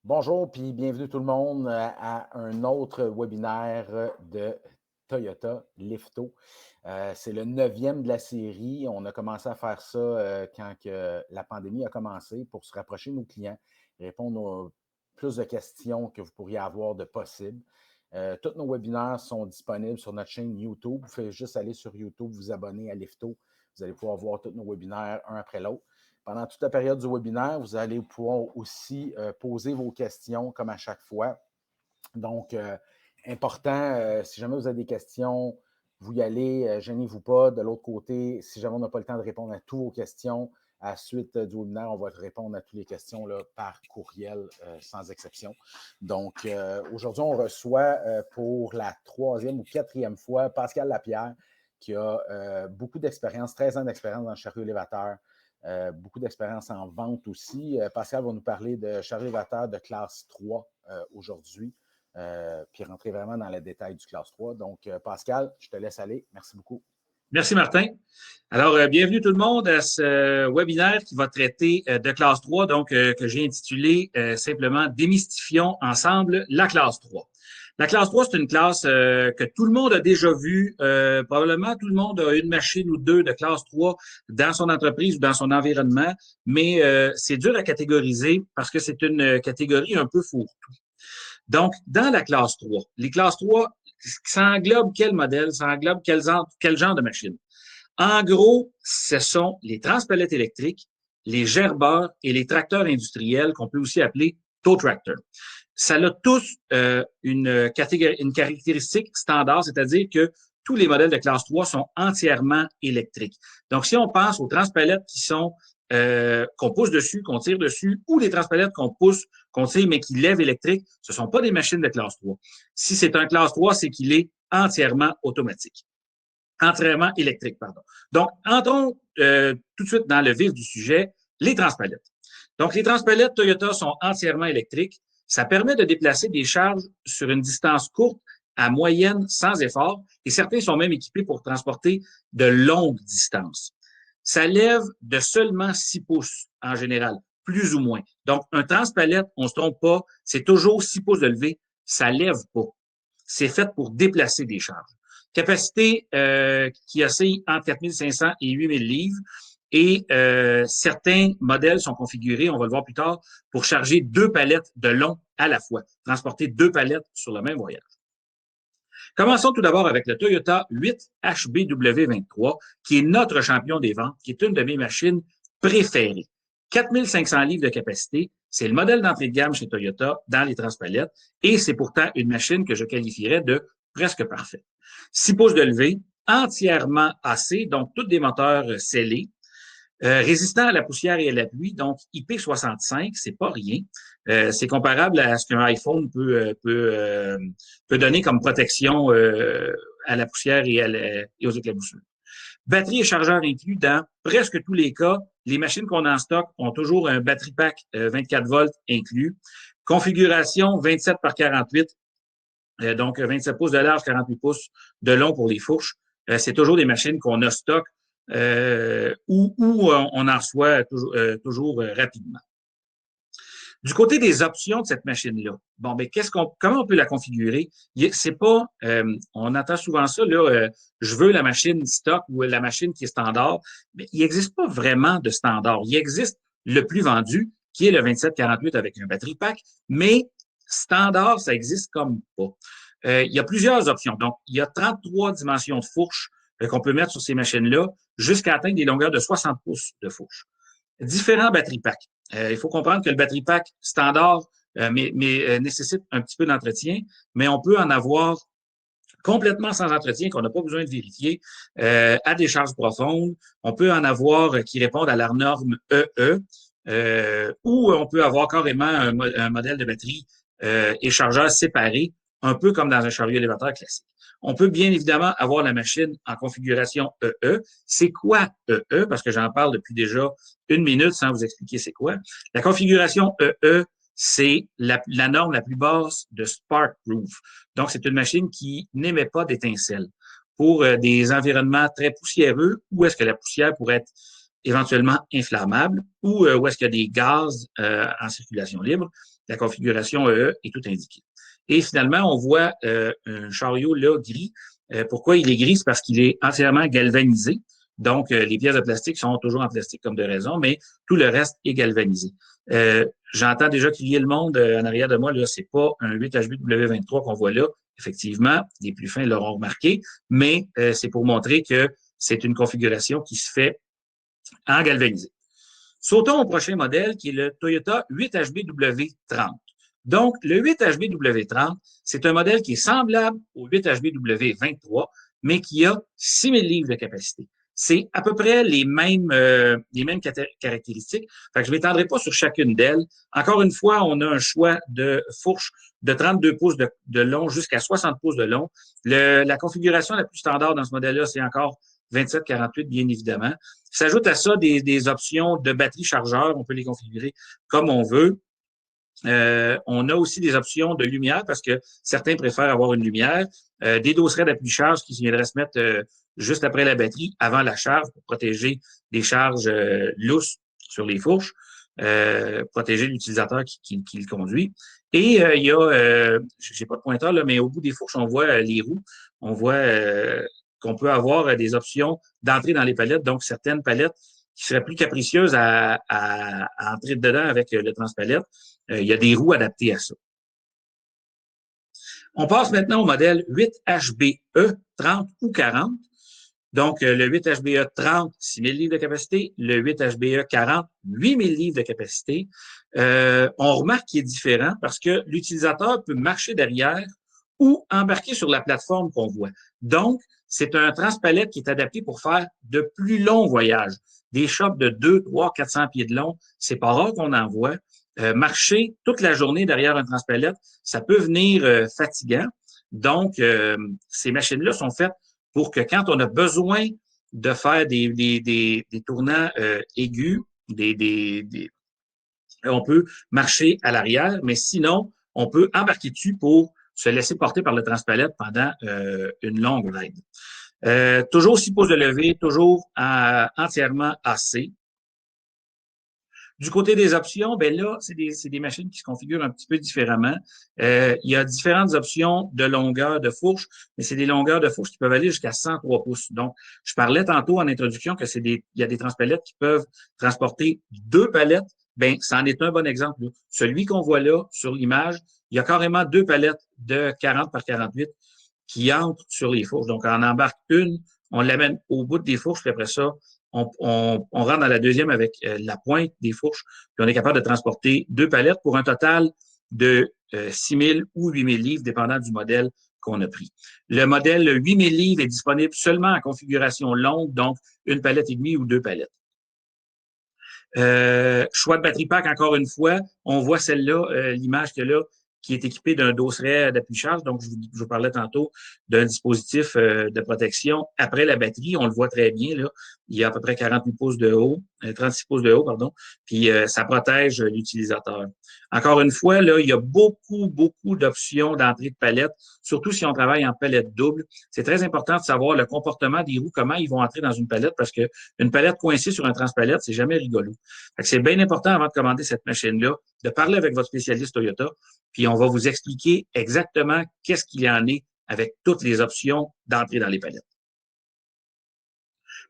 Bonjour, puis bienvenue tout le monde à un autre webinaire de Toyota Lifto. C'est le 9e de la série. On a commencé à faire ça quand que la pandémie a commencé pour se rapprocher de nos clients, répondre aux plus de questions que vous pourriez avoir de possibles. Tous nos webinaires sont disponibles sur notre chaîne YouTube. Vous faites juste aller sur YouTube, vous abonner à Lifto. Vous allez pouvoir voir tous nos webinaires un après l'autre. Pendant toute la période du webinaire, vous allez pouvoir aussi poser vos questions comme à chaque fois. Donc, important, si jamais vous avez des questions, vous y allez, gênez-vous pas. De l'autre côté, si jamais on n'a pas le temps de répondre à toutes vos questions, à la suite du webinaire, on va répondre à toutes les questions là, par courriel, sans exception. Donc, aujourd'hui, on reçoit pour la 3e ou 4e fois Pascal Lapierre, qui a beaucoup d'expérience, 13 ans d'expérience dans le chariot élévateur, beaucoup d'expérience en vente aussi. Pascal va nous parler de chariot élévateur de classe 3 aujourd'hui, puis rentrer vraiment dans les détails du classe 3. Donc, Pascal, je te laisse aller. Merci beaucoup. Merci, Martin. Alors, bienvenue tout le monde à ce webinaire qui va traiter de classe 3, donc que j'ai intitulé simplement Démystifions ensemble la classe 3. La classe 3, c'est une classe que tout le monde a déjà vue. Probablement, tout le monde a une machine ou deux de classe 3 dans son entreprise ou dans son environnement, mais c'est dur à catégoriser parce que c'est une catégorie un peu fourre-tout. Donc, dans la classe 3, les classes 3, ça englobe quel modèle, ça englobe quel genre de machine? En gros, ce sont les transpalettes électriques, les gerbeurs et les tracteurs industriels qu'on peut aussi appeler tow tractors. Ça a tous une caractéristique standard, c'est-à-dire que tous les modèles de classe 3 sont entièrement électriques. Donc, si on pense aux transpalettes qu'on pousse dessus, qu'on tire dessus, ou les transpalettes qu'on pousse, qu'on tire, mais qui lèvent électrique, ce ne sont pas des machines de classe 3. Si c'est un classe 3, c'est qu'il est entièrement automatique. Entièrement électrique, pardon. Donc, entrons tout de suite dans le vif du sujet, les transpalettes. Donc, les transpalettes Toyota sont entièrement électriques. Ça permet de déplacer des charges sur une distance courte à moyenne sans effort, et certains sont même équipés pour transporter de longues distances. Ça lève de seulement 6 pouces en général, plus ou moins. Donc, un transpalette, on ne se trompe pas, c'est toujours 6 pouces de levée, ça lève pas. C'est fait pour déplacer des charges. Capacité qui oscille entre 4500 et 8000 livres. Et certains modèles sont configurés, on va le voir plus tard, pour charger 2 palettes de long à la fois, transporter 2 palettes sur le même voyage. Commençons tout d'abord avec le Toyota 8 HBW23, qui est notre champion des ventes, qui est une de mes machines préférées. 4500 livres de capacité, c'est le modèle d'entrée de gamme chez Toyota dans les transpalettes, et c'est pourtant une machine que je qualifierais de presque parfaite. 6 pouces de levée, entièrement AC, donc tous des moteurs scellés, résistant à la poussière et à la pluie, donc IP65, c'est pas rien. C'est comparable à ce qu'un iPhone peut donner comme protection à la poussière et aux éclaboussures. Batterie et chargeur inclus dans presque tous les cas. Les machines qu'on a en stock ont toujours un batterie pack 24 volts inclus. Configuration 27 par 48, donc 27 pouces de large, 48 pouces de long pour les fourches. C'est toujours des machines qu'on a stock où on en reçoit toujours rapidement. Du côté des options de cette machine-là, bon, ben comment on peut la configurer? C'est pas, on entend souvent ça, là, je veux la machine stock ou la machine qui est standard, mais il n'existe pas vraiment de standard. Il existe le plus vendu, qui est le 2748 avec un batterie pack, mais standard, ça existe comme pas. Il y a plusieurs options. Donc, il y a 33 dimensions de fourche qu'on peut mettre sur ces machines-là jusqu'à atteindre des longueurs de 60 pouces de fourche. Différents batteries packs. Il faut comprendre que le batterie pack standard nécessite un petit peu d'entretien, mais on peut en avoir complètement sans entretien, qu'on n'a pas besoin de vérifier, à des charges profondes. On peut en avoir qui répondent à la norme EE, ou on peut avoir carrément un modèle de batterie et chargeur séparé, un peu comme dans un chariot élévateur classique. On peut bien évidemment avoir la machine en configuration EE. C'est quoi EE? Parce que j'en parle depuis déjà 1 minute sans vous expliquer c'est quoi. La configuration EE, c'est la norme la plus basse de Spark Proof. Donc, c'est une machine qui n'émet pas d'étincelles. Pour des environnements très poussiéreux, où est-ce que la poussière pourrait être éventuellement inflammable, ou où est-ce qu'il y a des gaz en circulation libre, la configuration EE est tout indiquée. Et finalement, on voit un chariot là gris. Pourquoi il est gris? C'est parce qu'il est entièrement galvanisé. Donc, les pièces de plastique sont toujours en plastique comme de raison, mais tout le reste est galvanisé. J'entends déjà crier le monde en arrière de moi, là, c'est pas un 8HBW23 qu'on voit là. Effectivement, les plus fins l'auront remarqué, mais c'est pour montrer que c'est une configuration qui se fait en galvanisé. Sautons au prochain modèle qui est le Toyota 8HBW30. Donc, le 8HBW30, c'est un modèle qui est semblable au 8HBW23, mais qui a 6000 livres de capacité. C'est à peu près les mêmes caractéristiques. Fait que je ne m'étendrai pas sur chacune d'elles. Encore une fois, on a un choix de fourche de 32 pouces de long jusqu'à 60 pouces de long. La configuration la plus standard dans ce modèle-là, c'est encore 27-48, bien évidemment. S'ajoute à ça des options de batterie chargeur. On peut les configurer comme on veut. On a aussi des options de lumière parce que certains préfèrent avoir une lumière. Des dosseraient d'appui-charge qui viendraient se mettre juste après la batterie, avant la charge, pour protéger des charges lousses sur les fourches, protéger l'utilisateur qui le conduit. Et il y a, j'ai pas de pointeur là, mais au bout des fourches, on voit les roues. On voit qu'on peut avoir des options d'entrée dans les palettes, donc certaines palettes qui seraient plus capricieuses à entrer dedans avec le transpalette. Il y a des roues adaptées à ça. On passe maintenant au modèle 8HBE 30 ou 40. Donc, le 8HBE 30, 6000 livres de capacité. Le 8HBE 40, 8000 livres de capacité. On remarque qu'il est différent parce que l'utilisateur peut marcher derrière ou embarquer sur la plateforme qu'on voit. Donc, c'est un transpalette qui est adapté pour faire de plus longs voyages. Des shops de 2, 3, 400 pieds de long, c'est pas rare qu'on en voit. Marcher toute la journée derrière un transpalette, ça peut venir fatigant. Donc, ces machines-là sont faites pour que quand on a besoin de faire des tournants aigus, on peut marcher à l'arrière, mais sinon, on peut embarquer dessus pour se laisser porter par le transpalette pendant une longue ride. Toujours 6 pouces de levée, toujours entièrement AC. Du côté des options, ben là, c'est des machines qui se configurent un petit peu différemment. Il y a différentes options de longueur de fourche, mais c'est des longueurs de fourche qui peuvent aller jusqu'à 103 pouces. Donc, je parlais tantôt en introduction que il y a des transpalettes qui peuvent transporter 2 palettes. Ben, c'en est un bon exemple, là. Celui qu'on voit là sur l'image, il y a carrément 2 palettes de 40 par 48 qui entrent sur les fourches. Donc, on en embarque une, on l'amène au bout des fourches, puis après ça, on rentre dans la deuxième avec la pointe des fourches, puis on est capable de transporter 2 palettes pour un total de 6 000 ou 8 000 livres, dépendant du modèle qu'on a pris. Le modèle 8 000 livres est disponible seulement en configuration longue, donc une palette et demie ou 2 palettes. Choix de batterie pack, encore une fois, on voit celle-là, l'image que là, qui est équipée d'un dosseret d'appui-charge. Donc, je vous parlais tantôt d'un dispositif de protection après la batterie. On le voit très bien, là. Il y a à peu près 48 pouces de haut, 36 pouces de haut, pardon. Puis, ça protège l'utilisateur. Encore une fois, là, il y a beaucoup d'options d'entrée de palette, surtout si on travaille en palette double. C'est très important de savoir le comportement des roues, comment ils vont entrer dans une palette, parce que une palette coincée sur un transpalette, c'est jamais rigolo. Fait que c'est bien important avant de commander cette machine-là, de parler avec votre spécialiste Toyota, puis on va vous expliquer exactement qu'est-ce qu'il y en est avec toutes les options d'entrée dans les palettes.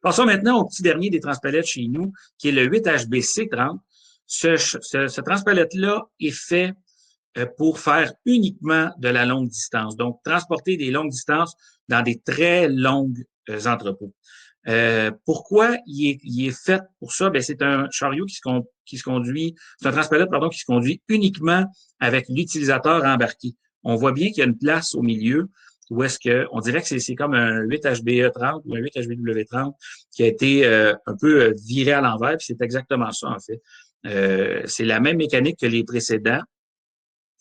Passons maintenant au petit dernier des transpalettes chez nous, qui est le 8HBC30. Ce transpalette-là est fait pour faire uniquement de la longue distance, donc transporter des longues distances dans des très longues entrepôts. Pourquoi il est fait pour ça? Ben, c'est un chariot qui se conduit, c'est un transpalette, pardon, qui se conduit uniquement avec l'utilisateur embarqué. On voit bien qu'il y a une place au milieu où est-ce que, on dirait que c'est comme un 8HBE30 ou un 8HBW30 qui a été un peu viré à l'envers, puis c'est exactement ça, en fait. C'est la même mécanique que les précédents,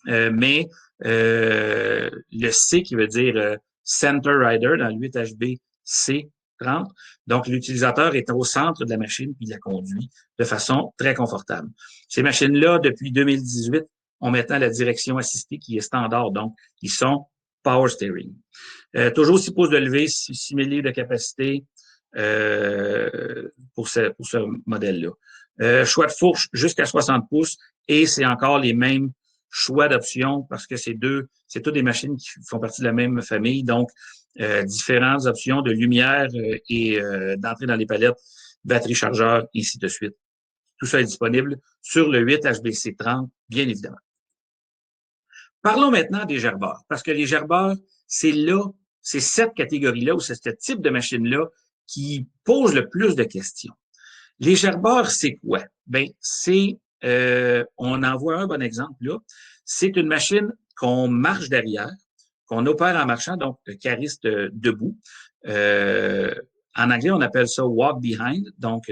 mais le C qui veut dire Center Rider dans le 8HBC 30. Donc, l'utilisateur est au centre de la machine puis il la conduit de façon très confortable. Ces machines-là, depuis 2018, ont maintenant la direction assistée qui est standard. Donc, ils sont power steering. Toujours 6 pouces de levée, 6 000 livres de capacité pour ce modèle-là. Choix de fourche jusqu'à 60 pouces et c'est encore les mêmes choix d'options parce que c'est toutes des machines qui font partie de la même famille. Donc, différentes options de lumière et d'entrée dans les palettes, batterie chargeur, ainsi de suite. Tout ça est disponible sur le 8 HBC30, bien évidemment. Parlons maintenant des gerbeurs, parce que les gerbeurs, c'est cette catégorie-là ou c'est ce type de machine-là qui pose le plus de questions. Les gerbeurs, c'est quoi? Ben, on en voit un bon exemple là. C'est une machine qu'on marche derrière, qu'on opère en marchant, donc cariste debout. En anglais, on appelle ça walk behind, donc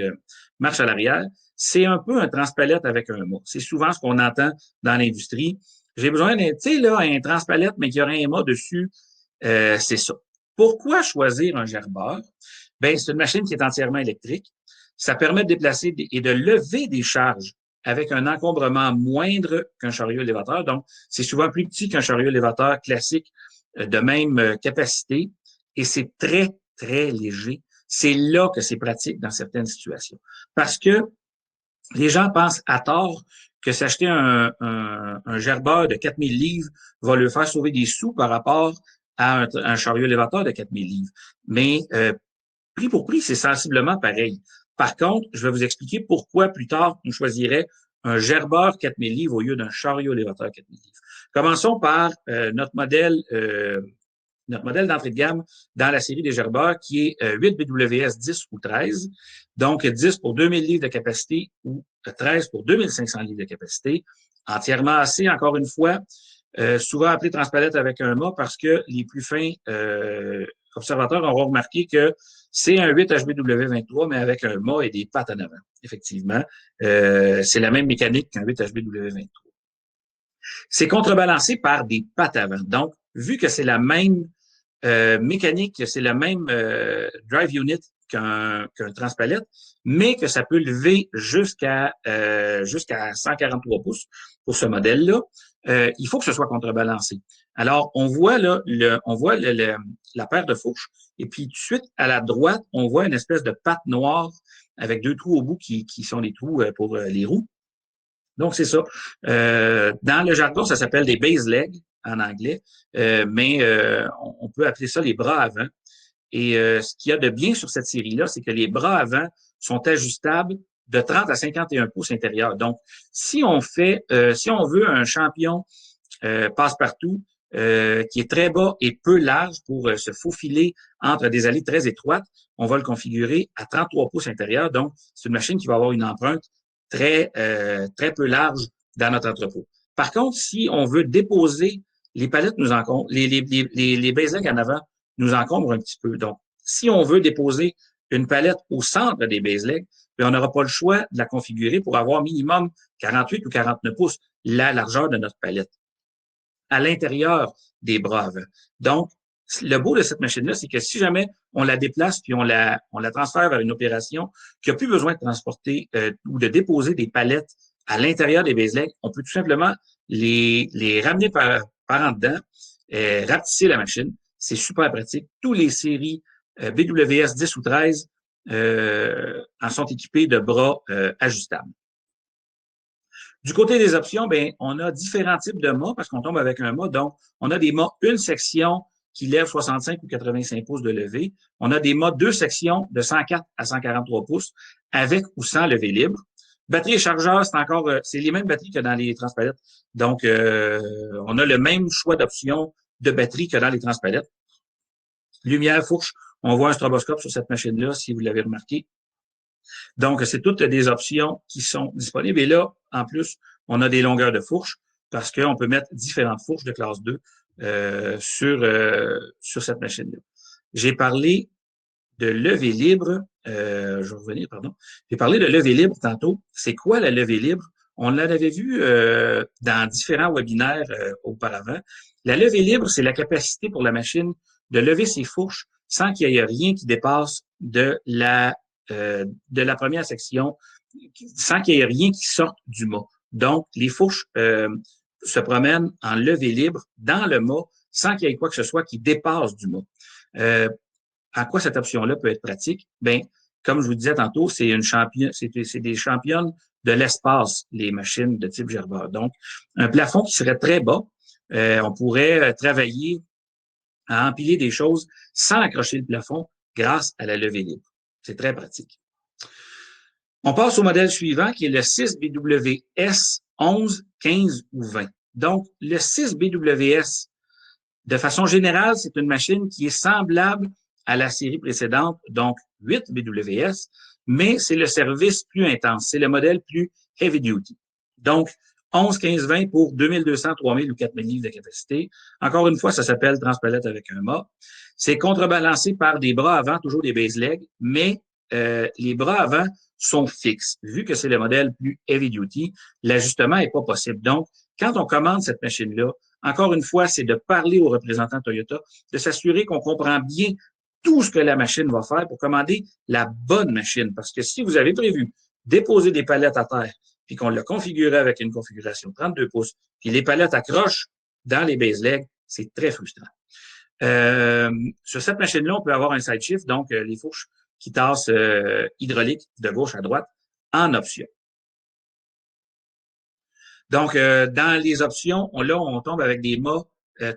marche à l'arrière. C'est un peu un transpalette avec un mât. C'est souvent ce qu'on entend dans l'industrie. J'ai besoin d'un, tu sais, là, un transpalette, mais qui aurait un mât dessus. C'est ça. Pourquoi choisir un gerbeur? Ben, c'est une machine qui est entièrement électrique. Ça permet de déplacer et de lever des charges avec un encombrement moindre qu'un chariot élévateur. Donc, c'est souvent plus petit qu'un chariot élévateur classique de même capacité et c'est très, très léger. C'est là que c'est pratique dans certaines situations. Parce que les gens pensent à tort que s'acheter un gerbeur de 4000 livres va leur faire sauver des sous par rapport à un chariot élévateur de 4000 livres. Mais prix pour prix, c'est sensiblement pareil. Par contre, je vais vous expliquer pourquoi plus tard on choisirait un gerbeur 4000 livres au lieu d'un chariot élévateur 4000 livres. Commençons par notre modèle d'entrée de gamme dans la série des gerbeurs qui est 8 BWS 10 ou 13. Donc 10 pour 2000 livres de capacité ou 13 pour 2500 livres de capacité. Entièrement assez, encore une fois, souvent appelé transpalette avec un mât parce que les plus fins observateurs auront remarqué que c'est un 8 HBW23, mais avec un mât et des pattes en avant. Effectivement, c'est la même mécanique qu'un 8 HBW23. C'est contrebalancé par des pattes avant. Donc, vu que c'est la même mécanique, c'est le même drive unit qu'un transpalette, mais que ça peut lever jusqu'à 143 pouces pour ce modèle-là, il faut que ce soit contrebalancé. Alors, on voit là, la paire de fourches, et puis tout de suite, à la droite, on voit une espèce de patte noire avec deux trous au bout qui sont les trous pour les roues. Donc, c'est ça. Dans le jargon, ça s'appelle des base legs en anglais, mais on peut appeler ça les bras avant. Et ce qu'il y a de bien sur cette série-là, c'est que les bras avant sont ajustables de 30 à 51 pouces intérieurs. Donc, si on veut un champion passe-partout qui est très bas et peu large pour se faufiler entre des allées très étroites, on va le configurer à 33 pouces intérieurs. Donc, c'est une machine qui va avoir une empreinte très peu large dans notre entrepôt. Par contre, si on veut déposer, les palettes nous encombrent, les base legs en avant nous encombrent un petit peu. Donc, si on veut déposer une palette au centre des base legs, on n'aura pas le choix de la configurer pour avoir minimum 48 ou 49 pouces, la largeur de notre palette, à l'intérieur des bras avant. Donc, le beau de cette machine-là, c'est que si jamais on la déplace puis on la transfère vers une opération qui n'a plus besoin de transporter ou de déposer des palettes à l'intérieur des base legs, on peut tout simplement les ramener par en dedans, rapetisser la machine. C'est super pratique. Tous les séries BWS 10 ou 13 en sont équipés de bras ajustables. Du côté des options, ben, on a différents types de mâts parce qu'on tombe avec un mât. Donc, on a des mâts une section qui lève 65 ou 85 pouces de levée. On a des mâts deux sections de 104 à 143 pouces avec ou sans levée libre. Batterie et chargeur, c'est les mêmes batteries que dans les transpalettes. Donc, on a le même choix d'options de batterie que dans les transpalettes. Lumière, fourche, on voit un stroboscope sur cette machine-là, si vous l'avez remarqué. Donc, c'est toutes des options qui sont disponibles. Et là, en plus, on a des longueurs de fourches parce qu'on peut mettre différentes fourches de classe 2 sur cette machine-là. J'ai parlé de levée libre. Je vais revenir, pardon. J'ai parlé de levée libre tantôt. C'est quoi la levée libre? On l'avait vu dans différents webinaires auparavant. La levée libre, c'est la capacité pour la machine de lever ses fourches sans qu'il y ait rien qui dépasse de la première section, sans qu'il y ait rien qui sorte du mât. Donc, les fourches se promènent en levée libre dans le mât sans qu'il y ait quoi que ce soit qui dépasse du mât. À quoi cette option-là peut être pratique? Ben, comme je vous disais tantôt, c'est des championnes de l'espace, les machines de type gerbeur. Donc, un plafond qui serait très bas. On pourrait travailler à empiler des choses sans accrocher le plafond grâce à la levée libre. C'est très pratique. On passe au modèle suivant qui est le 6BWS 11, 15 ou 20. Donc, le 6BWS, de façon générale, c'est une machine qui est semblable à la série précédente, donc 8BWS, mais c'est le service plus intense. C'est le modèle plus heavy duty. Donc, 11, 15, 20 pour 2200, 3000 ou 4000 livres de capacité. Encore une fois, ça s'appelle transpalette avec un mât. C'est contrebalancé par des bras avant, toujours des base legs, mais les bras avant sont fixes. Vu que c'est le modèle plus heavy duty, l'ajustement n'est pas possible. Donc, quand on commande cette machine-là, encore une fois, c'est de parler aux représentants Toyota, de s'assurer qu'on comprend bien tout ce que la machine va faire pour commander la bonne machine. Parce que si vous avez prévu déposer des palettes à terre, puis qu'on l'a configuré avec une configuration 32 pouces, puis les palettes accrochent dans les base legs, c'est très frustrant. Sur cette machine-là, on peut avoir un side shift, donc les fourches qui tassent hydrauliques de gauche à droite en option. Donc, dans les options, on tombe avec des mâts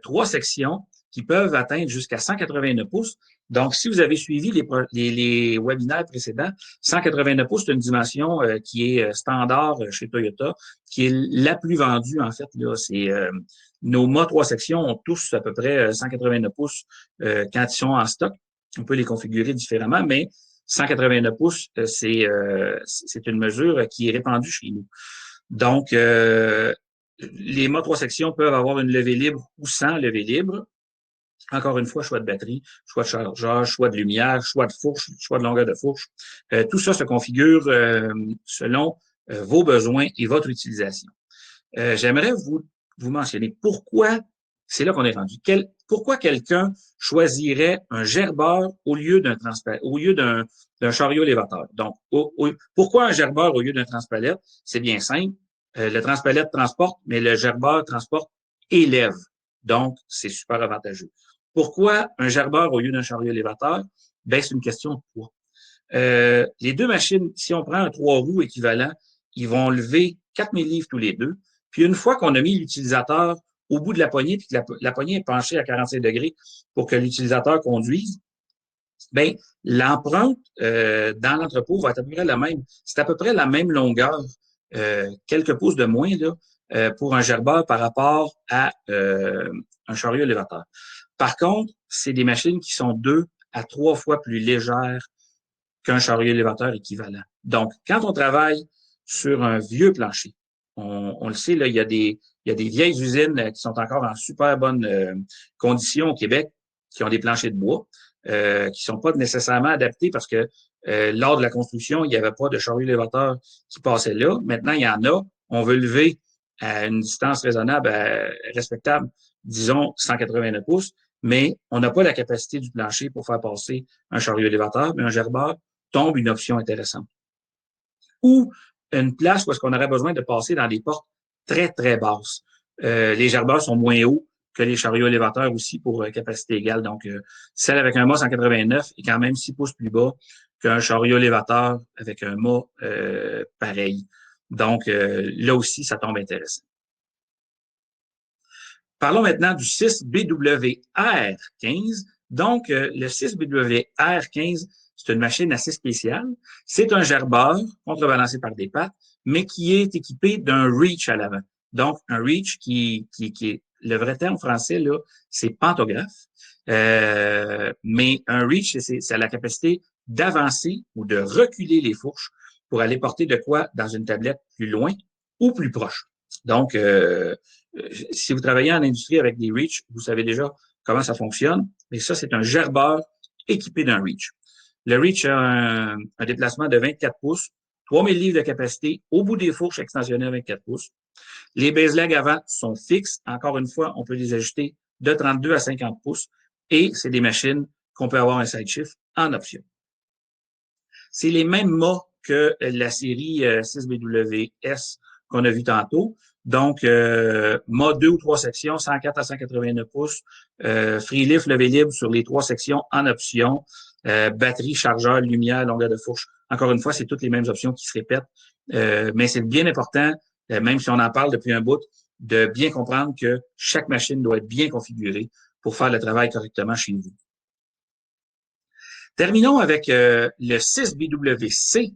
3 sections qui peuvent atteindre jusqu'à 189 pouces. Donc, si vous avez suivi les webinaires précédents, 189 pouces, c'est une dimension qui est standard chez Toyota, qui est la plus vendue, en fait. Là, c'est nos mâts 3 sections ont tous à peu près 189 pouces quand ils sont en stock. On peut les configurer différemment, mais 189 pouces, c'est une mesure qui est répandue chez nous. Donc, les mâts 3 sections peuvent avoir une levée libre ou sans levée libre. Encore une fois, choix de batterie, choix de chargeur, choix de lumière, choix de fourche, choix de longueur de fourche. Tout ça se configure selon vos besoins et votre utilisation. J'aimerais vous mentionner pourquoi, c'est là qu'on est rendu, pourquoi quelqu'un choisirait un gerbeur au lieu d'un chariot élévateur. Donc, pourquoi un gerbeur au lieu d'un transpalette? C'est bien simple. Le transpalette transporte, mais le gerbeur transporte élève. Donc, c'est super avantageux. Pourquoi un gerbeur au lieu d'un chariot élévateur? Ben, c'est une question de poids. Les deux machines, si on prend un 3 roues équivalent, ils vont lever 4000 livres tous les deux. Puis une fois qu'on a mis l'utilisateur au bout de la poignée, puis que la poignée est penchée à 45 degrés pour que l'utilisateur conduise, ben l'empreinte dans l'entrepôt va être à peu près la même. C'est à peu près la même longueur, quelques pouces de moins là, pour un gerbeur par rapport à un chariot élévateur. Par contre, c'est des machines qui sont 2 à 3 fois plus légères qu'un chariot élévateur équivalent. Donc, quand on travaille sur un vieux plancher, on le sait, là, il y a des vieilles usines qui sont encore en super bonne condition au Québec, qui ont des planchers de bois, qui sont pas nécessairement adaptés parce que lors de la construction, il n'y avait pas de chariot élévateur qui passait là. Maintenant, il y en a. On veut lever à une distance raisonnable, respectable, disons 189 pouces, mais on n'a pas la capacité du plancher pour faire passer un chariot élévateur, mais un gerbeur tombe une option intéressante. Ou une place où est-ce qu'on aurait besoin de passer dans des portes très, très basses. Les gerbeurs sont moins hauts que les chariots élévateurs aussi pour capacité égale. Donc, celle avec un mât 189 est quand même 6 pouces plus bas qu'un chariot élévateur avec un mât pareil. Donc, là aussi, ça tombe intéressant. Parlons maintenant du 6BWR15. Donc, le 6BWR15, c'est une machine assez spéciale. C'est un gerbeur contrebalancé par des pattes, mais qui est équipé d'un reach à l'avant. Donc, un reach qui est, le vrai terme français, là, c'est pantographe. Mais un reach, c'est la capacité d'avancer ou de reculer les fourches pour aller porter de quoi dans une tablette plus loin ou plus proche. Donc, si vous travaillez en industrie avec des reach, vous savez déjà comment ça fonctionne. Mais ça, c'est un gerbeur équipé d'un reach. Le reach a un déplacement de 24 pouces, 3000 livres de capacité au bout des fourches extensionnées à 24 pouces. Les base legs avant sont fixes. Encore une fois, on peut les ajuster de 32 à 50 pouces. Et c'est des machines qu'on peut avoir un side shift en option. C'est les mêmes mâts que la série 6BWS qu'on a vu tantôt. Donc, mât 2 ou 3 sections, 104 à 189 pouces, free lift, levé libre sur les 3 sections en option. batterie, chargeur, lumière, longueur de fourche. Encore une fois, c'est toutes les mêmes options qui se répètent. Mais c'est bien important, même si on en parle depuis un bout, de bien comprendre que chaque machine doit être bien configurée pour faire le travail correctement chez vous. Terminons avec le 6BWC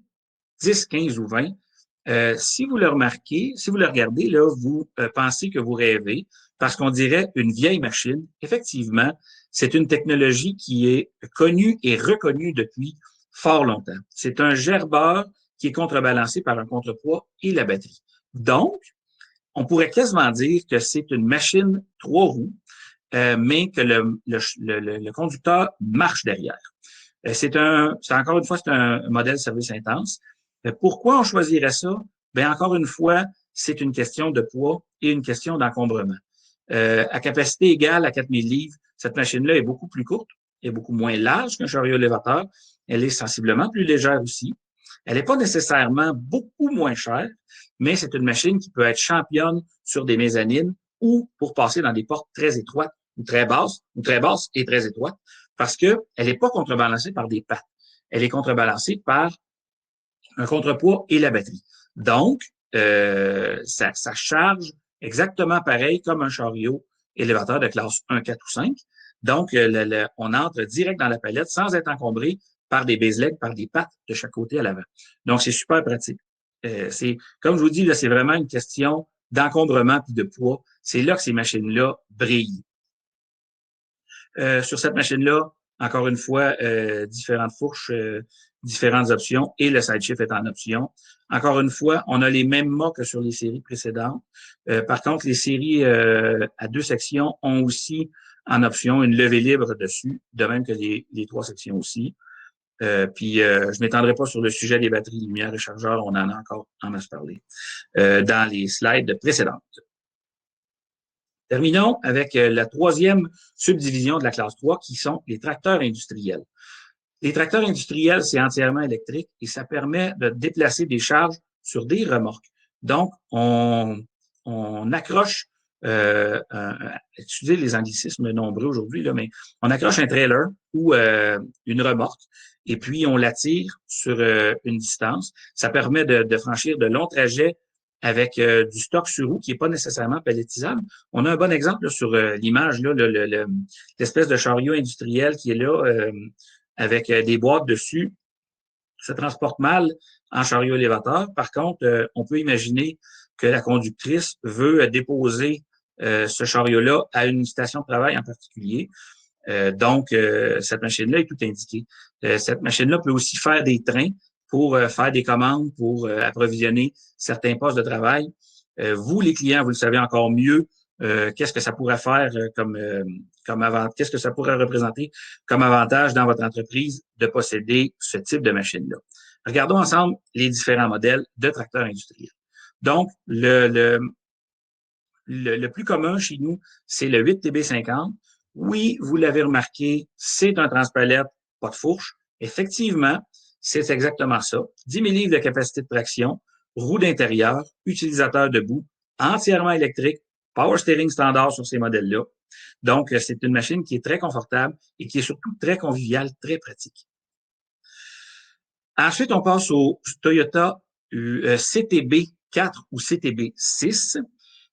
10, 15 ou 20. Si vous le remarquez, si vous le regardez, là, vous pensez que vous rêvez parce qu'on dirait une vieille machine. Effectivement, c'est une technologie qui est connue et reconnue depuis fort longtemps. C'est un gerbeur qui est contrebalancé par un contrepoids et la batterie. Donc, on pourrait quasiment dire que c'est une machine 3 roues, mais que le conducteur marche derrière. C'est encore une fois, c'est un modèle service intense. Pourquoi on choisirait ça? Bien, encore une fois, c'est une question de poids et une question d'encombrement. À capacité égale à 4000 livres, cette machine-là est beaucoup plus courte, est beaucoup moins large qu'un chariot élévateur. Elle est sensiblement plus légère aussi. Elle n'est pas nécessairement beaucoup moins chère, mais c'est une machine qui peut être championne sur des mezzanines ou pour passer dans des portes très étroites ou très basses et très étroites, parce que elle n'est pas contrebalancée par des pattes. Elle est contrebalancée par un contrepoids et la batterie. Donc, ça charge exactement pareil comme un chariot élévateur de classe 1, 4 ou 5. Donc, on entre direct dans la palette sans être encombré par des base legs, par des pattes de chaque côté à l'avant. Donc, c'est super pratique. Comme je vous dis, là, c'est vraiment une question d'encombrement puis de poids. C'est là que ces machines-là brillent. Sur cette machine-là, encore une fois, différentes fourches, différentes options et le side shift est en option. Encore une fois, on a les mêmes mâts que sur les séries précédentes. Par contre, les séries à 2 sections ont aussi en option une levée libre dessus, de même que les 3 sections aussi. Puis je m'étendrai pas sur le sujet des batteries, lumière et chargeurs, on en a encore en masse parlé dans les slides précédentes. Terminons avec la 3e subdivision de la classe 3, qui sont les tracteurs industriels. Les tracteurs industriels, c'est entièrement électrique et ça permet de déplacer des charges sur des remorques. Donc, on accroche, excusez les anglicismes nombreux aujourd'hui, là, mais on accroche un trailer ou une remorque et puis on l'attire sur une distance. Ça permet de franchir de longs trajets avec du stock sur roue qui n'est pas nécessairement pelletisable. On a un bon exemple là, sur l'image, là, l'espèce de chariot industriel qui est là avec des boîtes dessus. Ça transporte mal en chariot élévateur. Par contre, on peut imaginer que la conductrice veut déposer ce chariot-là à une station de travail en particulier. Donc, cette machine-là est tout indiquée. Cette machine-là peut aussi faire des trains pour faire des commandes, pour approvisionner certains postes de travail. Vous, les clients, vous le savez encore mieux, qu'est-ce que ça pourrait faire qu'est-ce que ça pourrait représenter comme avantage dans votre entreprise de posséder ce type de machine-là. Regardons ensemble les différents modèles de tracteurs industriels. Donc, le plus commun chez nous, c'est le 8TB50. Oui, vous l'avez remarqué, c'est un transpalette, pas de fourche. Effectivement, c'est exactement ça. 10 000 livres de capacité de traction, roue d'intérieur, utilisateur debout, entièrement électrique, power steering standard sur ces modèles-là. Donc, c'est une machine qui est très confortable et qui est surtout très conviviale, très pratique. Ensuite, on passe au Toyota CTB 4 ou CTB 6,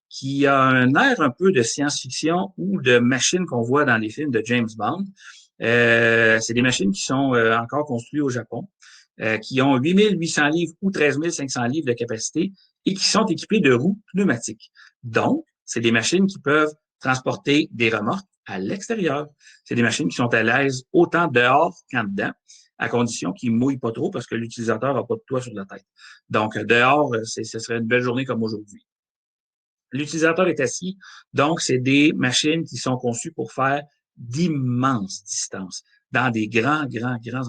qui a un air un peu de science-fiction ou de machines qu'on voit dans les films de James Bond. C'est des machines qui sont encore construites au Japon, qui ont 8800 livres ou 13 500 livres de capacité et qui sont équipées de roues pneumatiques. Donc, c'est des machines qui peuvent transporter des remorques à l'extérieur. C'est des machines qui sont à l'aise autant dehors qu'en dedans, à condition qu'ils ne mouillent pas trop parce que l'utilisateur n'a pas de toit sur la tête. Donc, dehors, ce serait une belle journée comme aujourd'hui. L'utilisateur est assis, donc c'est des machines qui sont conçues pour faire d'immenses distances dans des grands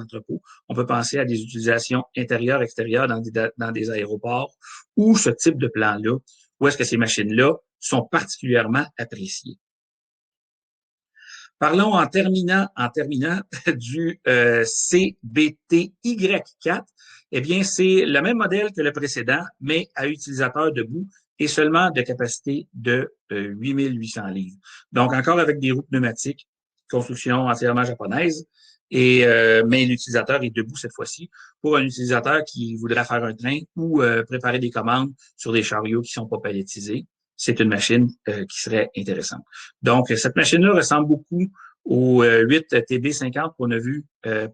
entrepôts. On peut penser à des utilisations intérieures, extérieures dans des aéroports ou ce type de plan-là, où est-ce que ces machines-là sont particulièrement appréciées. Parlons en terminant du CBTY4. Eh bien, c'est le même modèle que le précédent, mais à utilisateur debout et seulement de capacité de 8800 livres. Donc, encore avec des roues pneumatiques, construction entièrement japonaise mais l'utilisateur est debout cette fois-ci. Pour un utilisateur qui voudrait faire un train ou préparer des commandes sur des chariots qui sont pas palettisés, c'est une machine qui serait intéressante. Donc, cette machine-là ressemble beaucoup au 8 TB50 qu'on a vu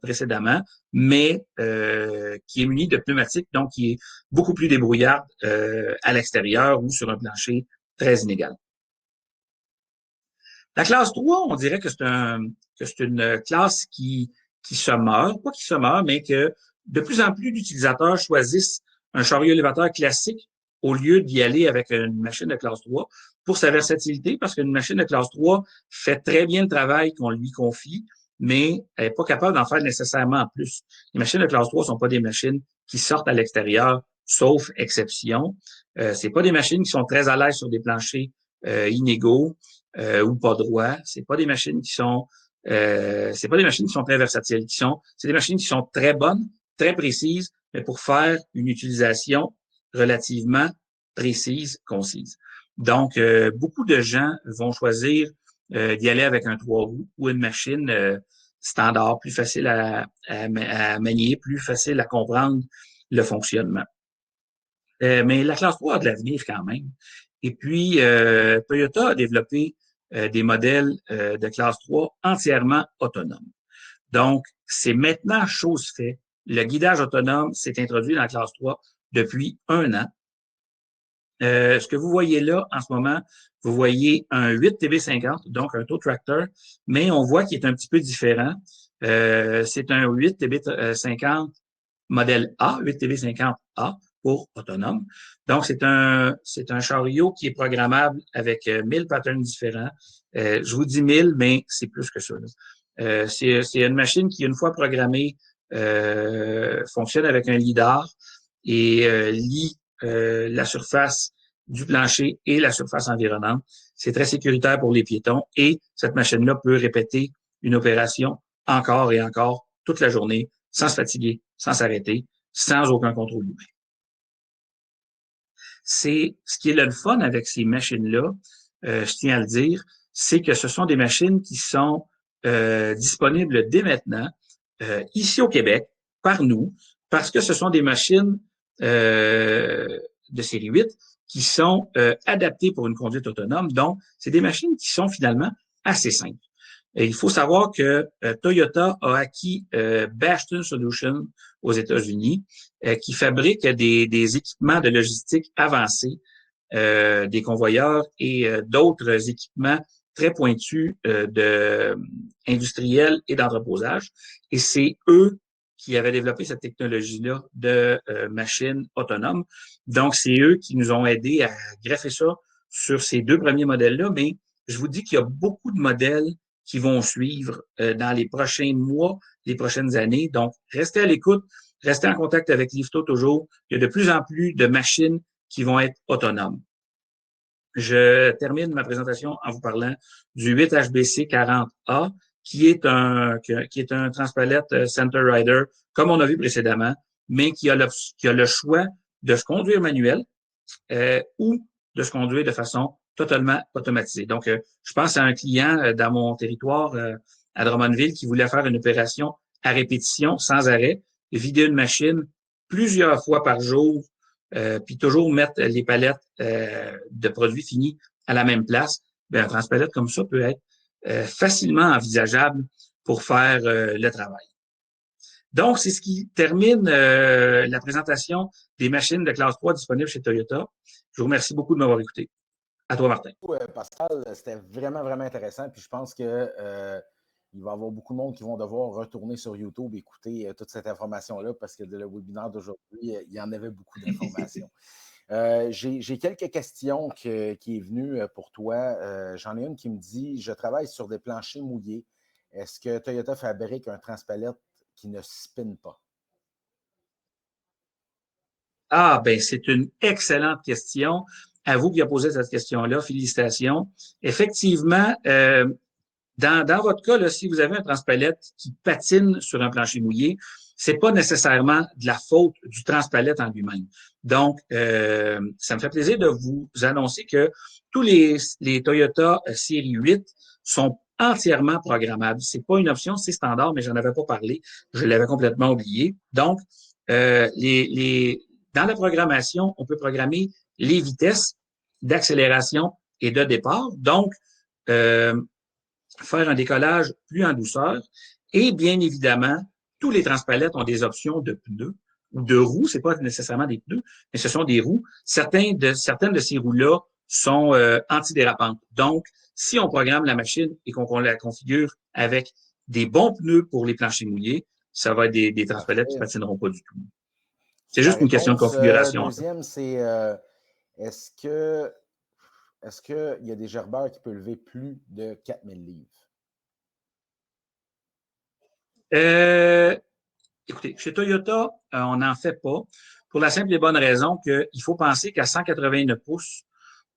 précédemment, mais qui est muni de pneumatiques, donc qui est beaucoup plus débrouillard à l'extérieur ou sur un plancher très inégal. La classe 3, on dirait que c'est une classe qui se meurt, pas qui se meurt, mais que de plus en plus d'utilisateurs choisissent un chariot élévateur classique au lieu d'y aller avec une machine de classe 3 pour sa versatilité, parce qu'une machine de classe 3 fait très bien le travail qu'on lui confie, mais elle n'est pas capable d'en faire nécessairement plus. Les machines de classe 3 sont pas des machines qui sortent à l'extérieur, sauf exception. C'est pas des machines qui sont très à l'aise sur des planchers inégaux ou pas droits. C'est pas des machines qui sont très versatiles. C'est des machines qui sont très bonnes, très précises, mais pour faire une utilisation relativement précise, concise. Donc, beaucoup de gens vont choisir d'y aller avec un 3 roues ou une machine standard, plus facile à manier, plus facile à comprendre le fonctionnement. Mais la classe 3 a de l'avenir quand même. Et puis, Toyota a développé des modèles de classe 3 entièrement autonomes. Donc, c'est maintenant chose faite. Le guidage autonome s'est introduit dans la classe 3 depuis 1 an. Ce que vous voyez là en ce moment, vous voyez un 8 TB50, donc un tow tractor, mais on voit qu'il est un petit peu différent. C'est un 8 TB50 modèle A, 8 TB50A pour autonome. Donc, c'est un chariot qui est programmable avec 1000 patterns différents. Je vous dis 1000, mais c'est plus que ça. C'est une machine qui, une fois programmée, fonctionne avec un lidar et lit la surface du plancher et la surface environnante. C'est très sécuritaire pour les piétons et cette machine-là peut répéter une opération encore et encore toute la journée sans se fatiguer, sans s'arrêter, sans aucun contrôle humain. C'est ce qui est le fun avec ces machines-là, je tiens à le dire, c'est que ce sont des machines qui sont disponibles dès maintenant, ici au Québec, par nous, parce que ce sont des machines de série 8 qui sont adaptées pour une conduite autonome. Donc, c'est des machines qui sont finalement assez simples. Et il faut savoir que Toyota a acquis Bashton Solutions aux États-Unis, qui fabrique des équipements de logistique avancés, des convoyeurs et d'autres équipements très pointus industriels et d'entreposage. Et c'est eux qui avaient développé cette technologie-là de machines autonomes. Donc, c'est eux qui nous ont aidés à greffer ça sur ces 2 premiers modèles-là. Mais je vous dis qu'il y a beaucoup de modèles qui vont suivre dans les prochains mois, les prochaines années. Donc, restez à l'écoute, restez en contact avec Lifto toujours. Il y a de plus en plus de machines qui vont être autonomes. Je termine ma présentation en vous parlant du 8HBC40A, qui est un transpalette Center Rider, comme on a vu précédemment, mais qui a le choix de se conduire manuel ou de se conduire de façon totalement automatisée. Donc, je pense à un client dans mon territoire à Drummondville qui voulait faire une opération à répétition, sans arrêt, vider une machine plusieurs fois par jour, puis toujours mettre les palettes de produits finis à la même place. Bien, un transpalette comme ça peut être facilement envisageable pour faire le travail. Donc, c'est ce qui termine la présentation des machines de classe 3 disponibles chez Toyota. Je vous remercie beaucoup de m'avoir écouté. À toi, Martin. Pascal, c'était vraiment, vraiment intéressant. Puis je pense que il va y avoir beaucoup de monde qui vont devoir retourner sur YouTube et écouter toute cette information-là parce que le webinaire d'aujourd'hui, il y en avait beaucoup d'informations. J'ai quelques questions qui est venue pour toi. J'en ai une qui me dit, je travaille sur des planchers mouillés. Est-ce que Toyota fabrique un transpalette qui ne spinne pas? Ah, ben c'est une excellente question. À vous qui avez posé cette question-là, félicitations. Effectivement, dans votre cas, là, si vous avez un transpalette qui patine sur un plancher mouillé, c'est pas nécessairement de la faute du transpalette en lui-même. Donc, ça me fait plaisir de vous annoncer que tous les Toyota série 8 sont entièrement programmable. C'est pas une option, c'est standard, mais j'en avais pas parlé. Je l'avais complètement oublié. Donc, dans la programmation, on peut programmer les vitesses d'accélération et de départ. Donc, faire un décollage plus en douceur. Et bien évidemment, tous les transpalettes ont des options de pneus ou de roues. C'est pas nécessairement des pneus, mais ce sont des roues. Certaines de ces roues-là sont antidérapantes. Donc, si on programme la machine et qu'on la configure avec des bons pneus pour les planchers mouillés, ça va être des transpalettes qui ne Parfait. patineront pas du tout. C'est C'est la juste une question de réponse. configuration. Deuxième, c'est est-ce qu'il y a des gerbeurs qui peuvent lever plus de 4000 livres? Écoutez, chez Toyota, on n'en fait pas pour la simple et bonne raison qu'il faut penser qu'à 189 pouces,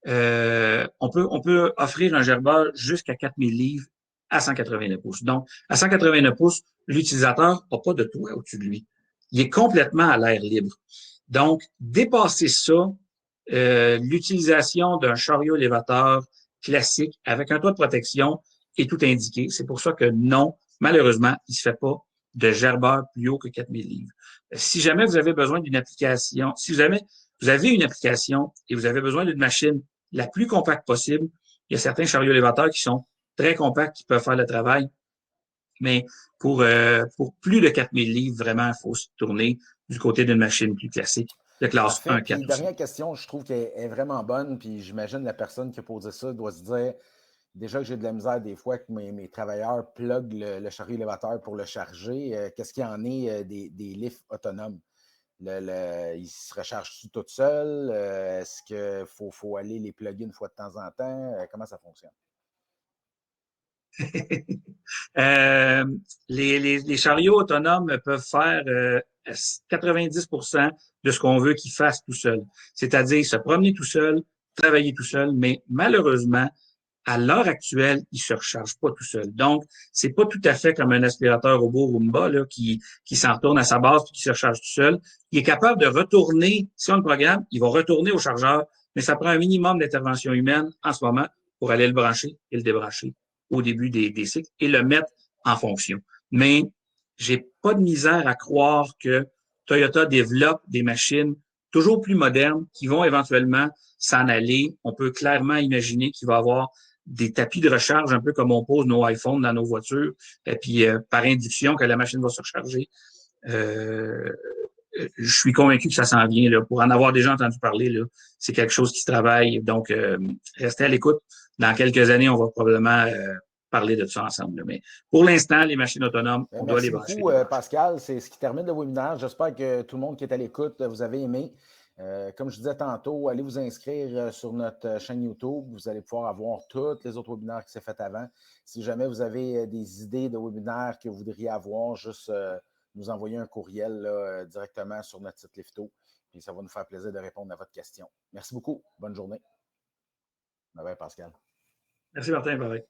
on peut offrir un gerbeur jusqu'à 4000 livres à 189 pouces. Donc, à 189 pouces, l'utilisateur n'a pas de toit au-dessus de lui. Il est complètement à l'air libre. Donc, dépasser ça, l'utilisation d'un chariot élévateur classique avec un toit de protection est tout indiqué. C'est pour ça que non, malheureusement, il ne se fait pas de gerbeur plus haut que 4000 livres. Si jamais vous avez besoin d'une application, si jamais vous avez une application et vous avez besoin d'une machine la plus compacte possible, il y a certains chariots élévateurs qui sont très compacts, qui peuvent faire le travail, mais pour plus de 4000 livres, vraiment, il faut se tourner du côté d'une machine plus classique, de classe Parfait. 1-4 Puis, aussi. dernière question, je trouve qu'elle est vraiment bonne. Puis, j'imagine la personne qui a posé ça doit se dire déjà que j'ai de la misère des fois que mes travailleurs pluguent le chariot élévateur pour le charger. Qu'est-ce qu'il y en est des lifts autonomes? Ils se rechargent tout seuls? Est-ce qu'il faut aller les plugger une fois de temps en temps? Comment ça fonctionne? Euh, les chariots autonomes peuvent faire 90 de ce qu'on veut qu'ils fassent tout seuls. C'est-à-dire se promener tout seul, travailler tout seul, mais malheureusement, à l'heure actuelle, il se recharge pas tout seul. Donc, c'est pas tout à fait comme un aspirateur robot Roomba là, qui s'en retourne à sa base et qui se recharge tout seul. Il est capable de retourner, si on le programme, il va retourner au chargeur, mais ça prend un minimum d'intervention humaine en ce moment pour aller le brancher et le débrancher au début des cycles et le mettre en fonction. Mais j'ai pas de misère à croire que Toyota développe des machines toujours plus modernes qui vont éventuellement s'en aller. On peut clairement imaginer qu'il va y avoir des tapis de recharge, un peu comme on pose nos iPhones dans nos voitures, et puis par induction que la machine va se recharger. Je suis convaincu que ça s'en vient. Là. Pour en avoir déjà entendu parler, là, c'est quelque chose qui se travaille. Donc, restez à l'écoute. Dans quelques années, on va probablement parler de ça ensemble. Là. Mais pour l'instant, les machines autonomes, on doit les Merci brancher, beaucoup, les brancher. Pascal. C'est ce qui termine le webinaire. J'espère que tout le monde qui est à l'écoute, vous avez aimé. Comme je disais tantôt, allez vous inscrire sur notre chaîne YouTube. Vous allez pouvoir avoir tous les autres webinaires qui s'est fait avant. Si jamais vous avez des idées de webinaires que vous voudriez avoir, juste nous envoyer un courriel là, directement sur notre site Lifto. Puis ça va nous faire plaisir de répondre à votre question. Merci beaucoup. Bonne journée. Bye bye, Pascal. Merci, Martin. Bye.